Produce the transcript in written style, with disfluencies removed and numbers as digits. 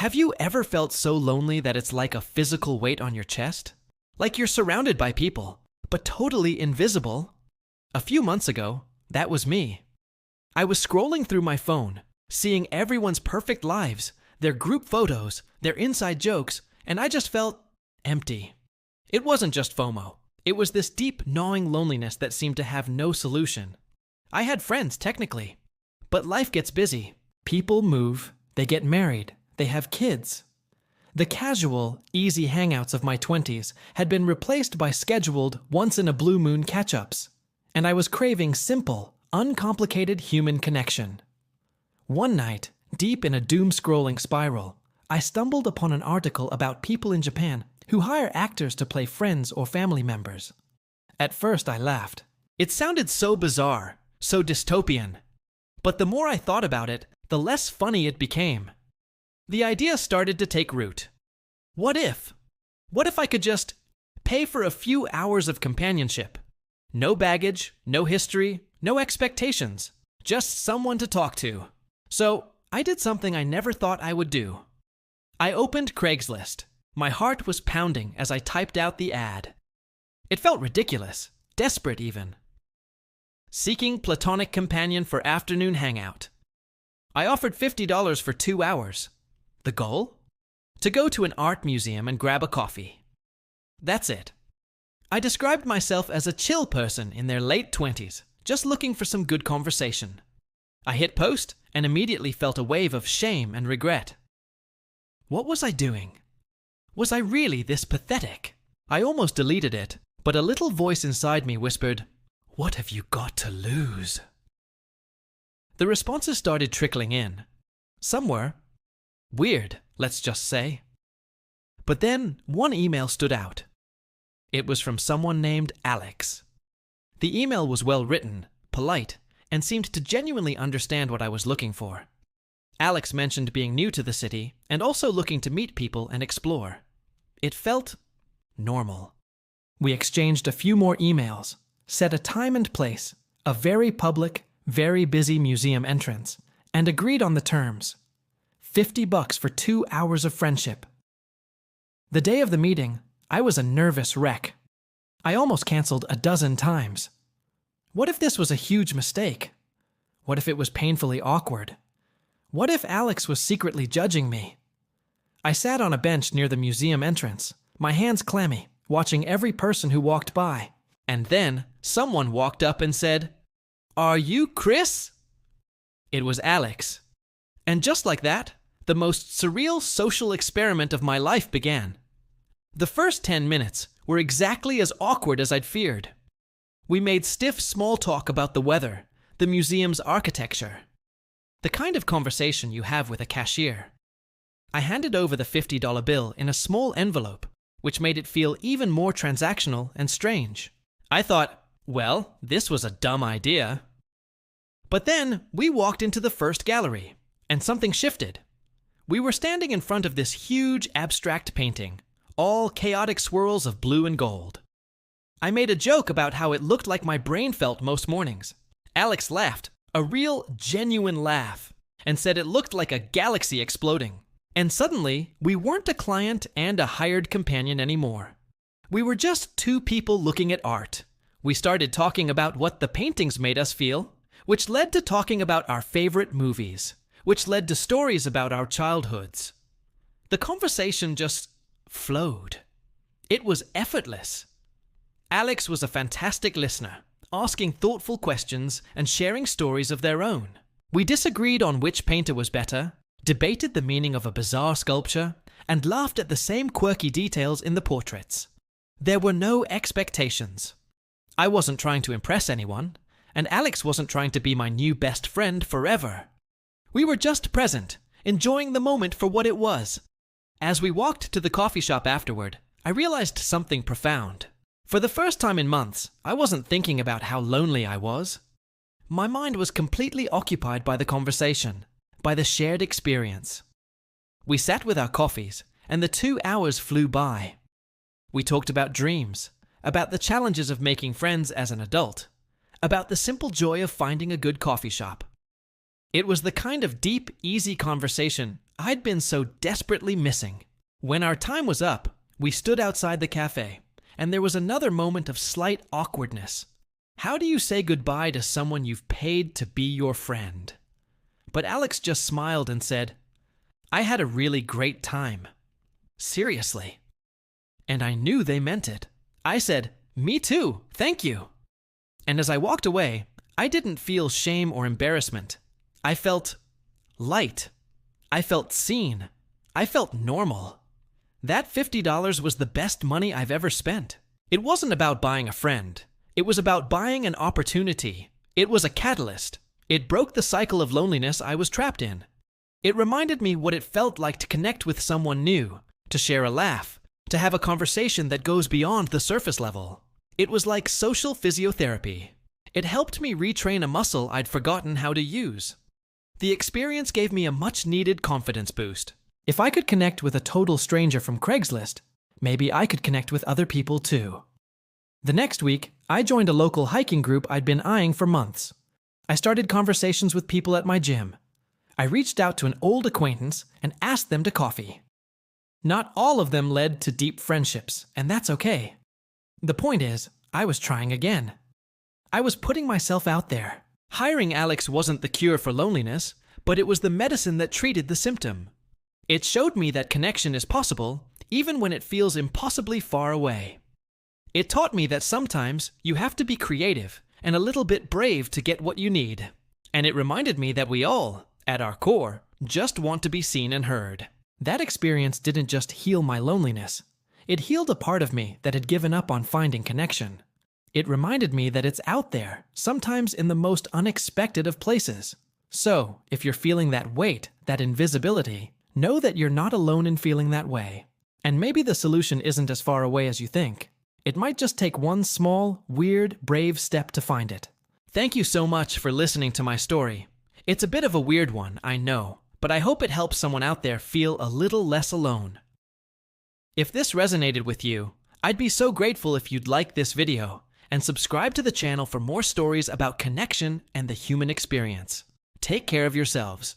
Have you ever felt so lonely that it's like a physical weight on your chest? Like you're surrounded by people, but totally invisible? A few months ago, that was me. I was scrolling through my phone, seeing everyone's perfect lives, their group photos, their inside jokes, and I just felt empty. It wasn't just FOMO. It was this deep, gnawing loneliness that seemed to have no solution. I had friends, technically, but life gets busy. People move, they get married, they have kids. The casual, easy hangouts of my 20s had been replaced by scheduled, once-in-a-blue-moon catch-ups, and I was craving simple, uncomplicated human connection. One night, deep in a doom-scrolling spiral, I stumbled upon an article about people in Japan who hire actors to play friends or family members. At first, I laughed. It sounded so bizarre, so dystopian. But the more I thought about it, the less funny it became. The idea started to take root. What if? What if I could just pay for a few hours of companionship? No baggage, no history, no expectations, just someone to talk to. So, I did something I never thought I would do. I opened Craigslist. My heart was pounding as I typed out the ad. It felt ridiculous, desperate even. Seeking platonic companion for afternoon hangout. I offered $50 for 2 hours. The goal? To go to an art museum and grab a coffee. That's it. I described myself as a chill person in their late 20s, just looking for some good conversation. I hit post and immediately felt a wave of shame and regret. What was I doing? Was I really this pathetic? I almost deleted it, but a little voice inside me whispered, "What have you got to lose?" The responses started trickling in. Some were weird, let's just say. But then one email stood out. It was from someone named Alex. The email was well written, polite, and seemed to genuinely understand what I was looking for. Alex mentioned being new to the city and also looking to meet people and explore. It felt normal. We exchanged a few more emails, set a time and place, a very public, very busy museum entrance, and agreed on the terms. $50 for 2 hours of friendship. The day of the meeting, I was a nervous wreck. I almost canceled a dozen times. What if this was a huge mistake? What if it was painfully awkward? What if Alex was secretly judging me? I sat on a bench near the museum entrance, my hands clammy, watching every person who walked by. And then someone walked up and said, "Are you Chris?" It was Alex. And just like that, the most surreal social experiment of my life began. The first 10 minutes were exactly as awkward as I'd feared. We made stiff small talk about the weather, the museum's architecture. The kind of conversation you have with a cashier. I handed over the $50 bill in a small envelope, which made it feel even more transactional and strange. I thought, well, this was a dumb idea. But then we walked into the first gallery, and something shifted. We were standing in front of this huge abstract painting, all chaotic swirls of blue and gold. I made a joke about how it looked like my brain felt most mornings. Alex laughed, a real, genuine laugh, and said it looked like a galaxy exploding. And suddenly, we weren't a client and a hired companion anymore. We were just two people looking at art. We started talking about what the paintings made us feel, which led to talking about our favorite movies, which led to stories about our childhoods. The conversation just flowed. It was effortless. Alex was a fantastic listener, asking thoughtful questions and sharing stories of their own. We disagreed on which painter was better, debated the meaning of a bizarre sculpture, and laughed at the same quirky details in the portraits. There were no expectations. I wasn't trying to impress anyone, and Alex wasn't trying to be my new best friend forever. We were just present, enjoying the moment for what it was. As we walked to the coffee shop afterward, I realized something profound. For the first time in months, I wasn't thinking about how lonely I was. My mind was completely occupied by the conversation, by the shared experience. We sat with our coffees, and the 2 hours flew by. We talked about dreams, about the challenges of making friends as an adult, about the simple joy of finding a good coffee shop. It was the kind of deep, easy conversation I'd been so desperately missing. When our time was up, we stood outside the cafe, and there was another moment of slight awkwardness. How do you say goodbye to someone you've paid to be your friend? But Alex just smiled and said, "I had a really great time." Seriously. And I knew they meant it. I said, "Me too, thank you." And as I walked away, I didn't feel shame or embarrassment. I felt light. I felt seen. I felt normal. That $50 was the best money I've ever spent. It wasn't about buying a friend. It was about buying an opportunity. It was a catalyst. It broke the cycle of loneliness I was trapped in. It reminded me what it felt like to connect with someone new, to share a laugh, to have a conversation that goes beyond the surface level. It was like social physiotherapy. It helped me retrain a muscle I'd forgotten how to use. The experience gave me a much-needed confidence boost. If I could connect with a total stranger from Craigslist, maybe I could connect with other people too. The next week, I joined a local hiking group I'd been eyeing for months. I started conversations with people at my gym. I reached out to an old acquaintance and asked them to coffee. Not all of them led to deep friendships, and that's okay. The point is, I was trying again. I was putting myself out there. Hiring Alex wasn't the cure for loneliness, but it was the medicine that treated the symptom. It showed me that connection is possible, even when it feels impossibly far away. It taught me that sometimes you have to be creative and a little bit brave to get what you need. And it reminded me that we all, at our core, just want to be seen and heard. That experience didn't just heal my loneliness. It healed a part of me that had given up on finding connection. It reminded me that it's out there, sometimes in the most unexpected of places. So, if you're feeling that weight, that invisibility, know that you're not alone in feeling that way. And maybe the solution isn't as far away as you think. It might just take one small, weird, brave step to find it. Thank you so much for listening to my story. It's a bit of a weird one, I know, but I hope it helps someone out there feel a little less alone. If this resonated with you, I'd be so grateful if you'd like this video and subscribe to the channel for more stories about connection and the human experience. Take care of yourselves.